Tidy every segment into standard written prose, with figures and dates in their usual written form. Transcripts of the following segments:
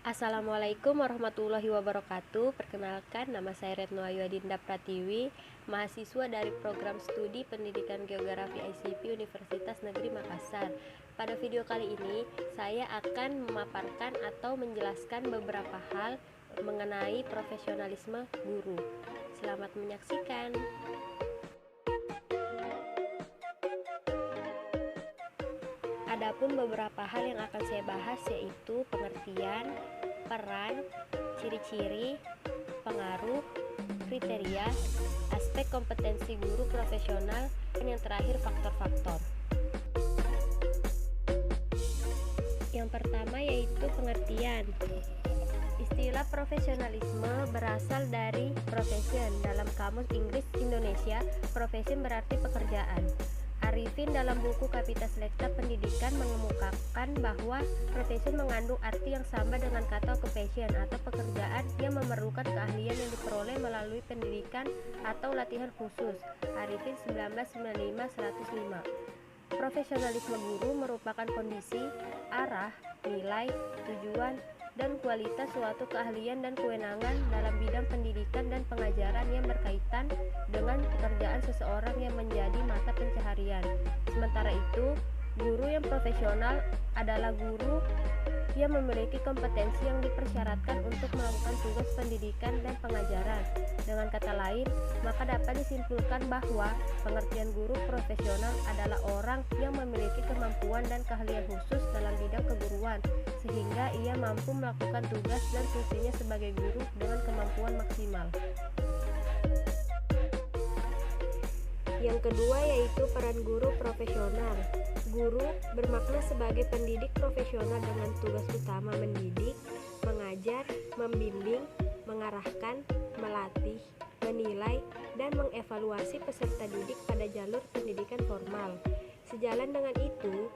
Assalamualaikum warahmatullahi wabarakatuh. Perkenalkan, nama saya Retno Ayu Adinda Pratiwi, mahasiswa dari program studi Pendidikan Geografi ICP Universitas Negeri Makassar. Pada video kali ini, saya akan memaparkan atau menjelaskan beberapa hal mengenai profesionalisme guru. Selamat menyaksikan. Adapun beberapa hal yang akan saya bahas yaitu pengertian, peran, ciri-ciri, pengaruh, kriteria, aspek kompetensi guru profesional, dan yang terakhir faktor-faktor. Yang pertama yaitu pengertian. Istilah profesionalisme berasal dari profession. Dalam Kamus Inggris Indonesia, profession berarti pekerjaan. Arifin dalam buku Kapitas Lekta Pendidikan mengemukakan bahwa profession mengandung arti yang sama dengan kata occupation atau pekerjaan yang memerlukan keahlian yang diperoleh melalui pendidikan atau latihan khusus. Arifin 1995-105. Profesionalisme guru merupakan kondisi, arah, nilai, tujuan, dan kualitas suatu keahlian dan kewenangan dalam bidang pendidikan dan pengajaran yang berkaitan dengan pekerjaan seseorang yang menjadi mata pencaharian. Sementara itu, guru yang profesional adalah guru yang memiliki kompetensi yang dipersyaratkan untuk melakukan tugas pendidikan dan pengajaran. Dengan kata lain, maka dapat disimpulkan bahwa pengertian guru profesional adalah orang yang memiliki kemampuan dan keahlian khusus dalam bidang keguruan, sehingga ia mampu melakukan tugas dan fungsinya sebagai guru dengan kemampuan maksimal. Yang kedua yaitu peran guru profesional. Guru bermakna sebagai pendidik profesional dengan tugas utama mendidik, mengajar, membimbing, mengarahkan, melatih, menilai, dan mengevaluasi peserta didik pada jalur pendidikan formal. Sejalan dengan itu,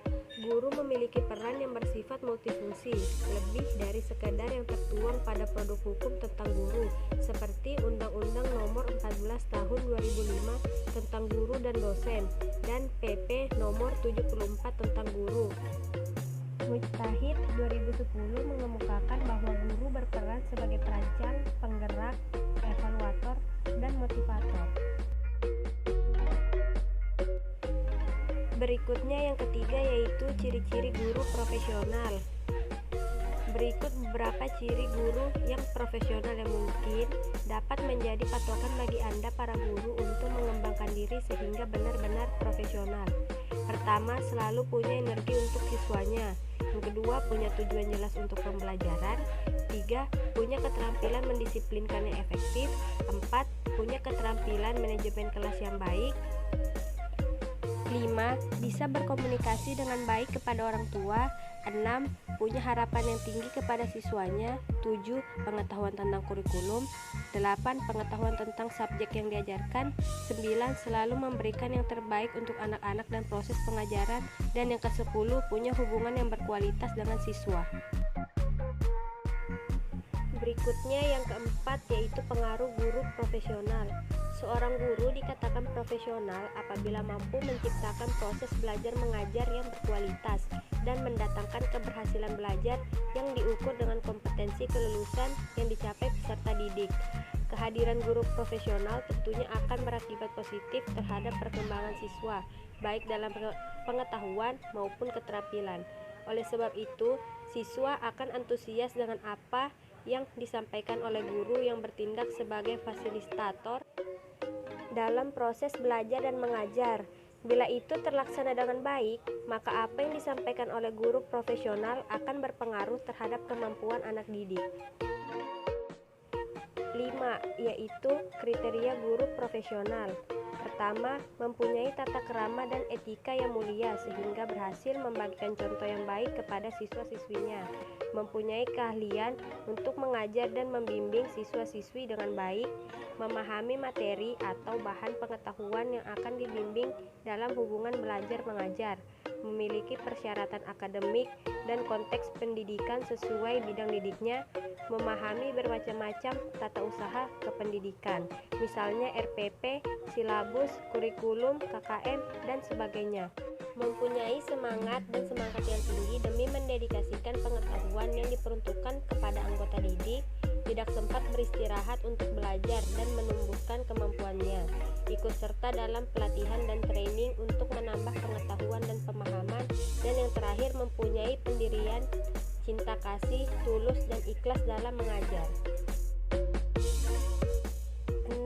guru memiliki peran yang bersifat multifungsi, lebih dari sekedar yang tertuang pada produk hukum tentang guru, seperti Undang-Undang Nomor 14 Tahun 2005 tentang guru dan dosen, dan PP Nomor 74 tentang guru. Mujtahid 2010 mengemukakan bahwa guru berperan sebagai perancang, penggerak, evaluator, dan motivator. Berikutnya yang ketiga yaitu ciri-ciri guru profesional. Berikut beberapa ciri guru yang profesional yang mungkin dapat menjadi patokan bagi Anda para guru untuk mengembangkan diri sehingga benar-benar profesional. Pertama, selalu punya energi untuk siswanya. Yang kedua, punya tujuan jelas untuk pembelajaran. Tiga, punya keterampilan mendisiplinkan yang efektif. Empat, punya keterampilan manajemen kelas yang baik. 5. Bisa berkomunikasi dengan baik kepada orang tua. 6. Punya harapan yang tinggi kepada siswanya. 7. Pengetahuan tentang kurikulum. 8. Pengetahuan tentang subjek yang diajarkan. 9. Selalu memberikan yang terbaik untuk anak-anak dan proses pengajaran. Dan yang ke-10, punya hubungan yang berkualitas dengan siswa. Berikutnya yang keempat yaitu pengaruh guru profesional. Seorang guru dikatakan profesional apabila mampu menciptakan proses belajar mengajar yang berkualitas dan mendatangkan keberhasilan belajar yang diukur dengan kompetensi kelulusan yang dicapai peserta didik. Kehadiran guru profesional tentunya akan berakibat positif terhadap perkembangan siswa, baik dalam pengetahuan maupun keterampilan. Oleh sebab itu, siswa akan antusias dengan apa yang disampaikan oleh guru yang bertindak sebagai fasilitator dalam proses belajar dan mengajar. Bila itu terlaksana dengan baik, maka apa yang disampaikan oleh guru profesional akan berpengaruh terhadap kemampuan anak didik. 5. Yaitu kriteria guru profesional. Pertama, mempunyai tata krama dan etika yang mulia sehingga berhasil membagikan contoh yang baik kepada siswa-siswinya. Mempunyai keahlian untuk mengajar dan membimbing siswa-siswi dengan baik, memahami materi atau bahan pengetahuan yang akan dibimbing dalam hubungan belajar mengajar, memiliki persyaratan akademik dan konteks pendidikan sesuai bidang didiknya, memahami bermacam-macam tata usaha kependidikan, misalnya RPP, silabus, kurikulum, KKM, dan sebagainya. Mempunyai semangat dan semangat yang tinggi demi mendedikasikan pengetahuan yang diperuntukkan kepada anggota didik, tidak sempat beristirahat untuk belajar dan menumbuhkan kemampuannya, ikut serta dalam pelatihan dan training untuk menambah pengetahuan dan pemahaman, dan yang terakhir mempunyai pendirian, cinta kasih, tulus dan ikhlas dalam mengajar. 6.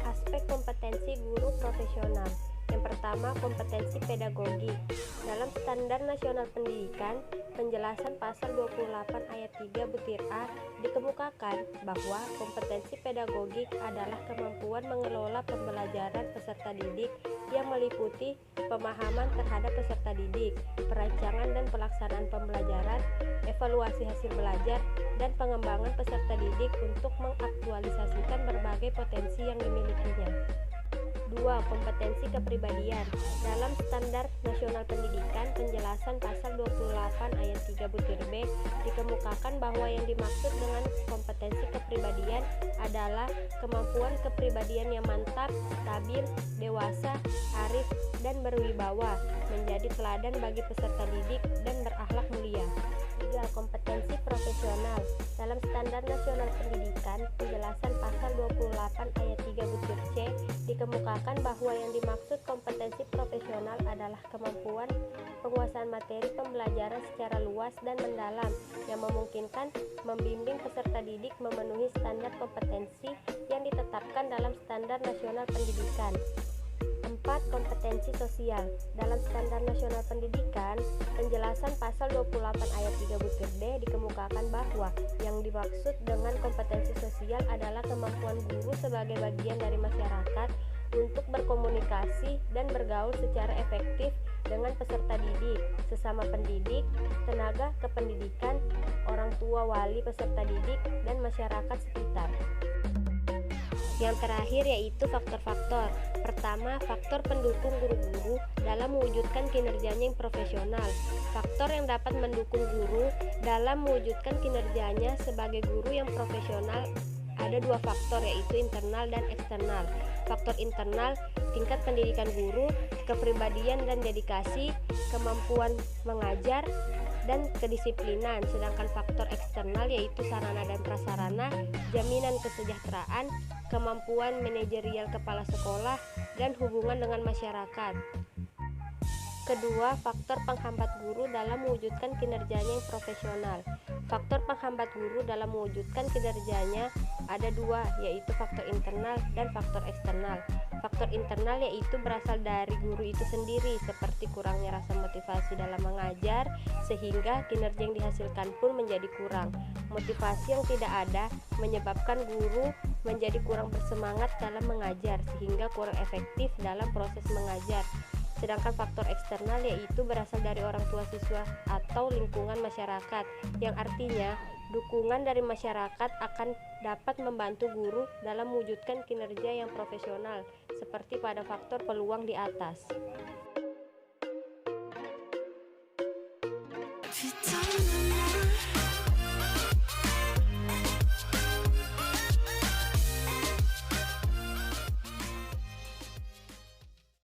Aspek kompetensi guru profesional. Yang pertama, kompetensi pedagogik. Dalam Standar Nasional Pendidikan, penjelasan pasal 28 ayat 3 butir A dikemukakan bahwa kompetensi pedagogik adalah kemampuan mengelola pembelajaran peserta didik yang meliputi pemahaman terhadap peserta didik, perancangan dan pelaksanaan pembelajaran, evaluasi hasil belajar, dan pengembangan peserta didik untuk mengaktualisasikan berbagai potensi yang dimilikinya. 2. Kompetensi kepribadian. Dalam Standar Nasional Pendidikan, penjelasan pasal 28 ayat 3 butir B dikemukakan bahwa yang dimaksud dengan kompetensi kepribadian adalah kemampuan kepribadian yang mantap, stabil, dewasa, arif, dan berwibawa, menjadi teladan bagi peserta didik dan berakhlak mulia. 3. Kompetensi profesional. Dalam Standar Nasional Pendidikan, penjelasan pasal 28 ayat 3 butir C dikemukakan bahwa yang dimaksud kompetensi profesional adalah kemampuan penguasaan materi pembelajaran secara luas dan mendalam yang memungkinkan membimbing peserta didik memenuhi standar kompetensi yang ditetapkan dalam Standar Nasional Pendidikan. 4. Kompetensi sosial. Dalam Standar Nasional Pendidikan, penjelasan pasal 28 ayat 3 butir D dikemukakan bahwa yang dimaksud dengan kompetensi sosial adalah kemampuan guru sebagai bagian dari masyarakat untuk berkomunikasi dan bergaul secara efektif dengan peserta didik, sesama pendidik, tenaga kependidikan, orang tua wali peserta didik, dan masyarakat sekitar. Yang terakhir yaitu faktor-faktor. Pertama, faktor pendukung guru-guru dalam mewujudkan kinerjanya yang profesional. Faktor yang dapat mendukung guru dalam mewujudkan kinerjanya sebagai guru yang profesional ada dua faktor, yaitu internal dan eksternal. Faktor internal, tingkat pendidikan guru, kepribadian dan dedikasi, kemampuan mengajar, dan kedisiplinan. Sedangkan faktor eksternal yaitu sarana dan prasarana, jaminan kesejahteraan, kemampuan manajerial kepala sekolah, dan hubungan dengan masyarakat. Kedua, faktor penghambat guru dalam mewujudkan kinerjanya yang profesional. Faktor penghambat guru dalam mewujudkan kinerjanya ada dua, yaitu faktor internal dan faktor eksternal. Faktor internal yaitu berasal dari guru itu sendiri, seperti kurangnya rasa motivasi dalam mengajar, sehingga kinerja yang dihasilkan pun menjadi kurang. Motivasi yang tidak ada menyebabkan guru menjadi kurang bersemangat dalam mengajar, sehingga kurang efektif dalam proses mengajar. Sedangkan faktor eksternal yaitu berasal dari orang tua siswa atau lingkungan masyarakat, yang artinya dukungan dari masyarakat akan dapat membantu guru dalam mewujudkan kinerja yang profesional, seperti pada faktor peluang di atas. If you don't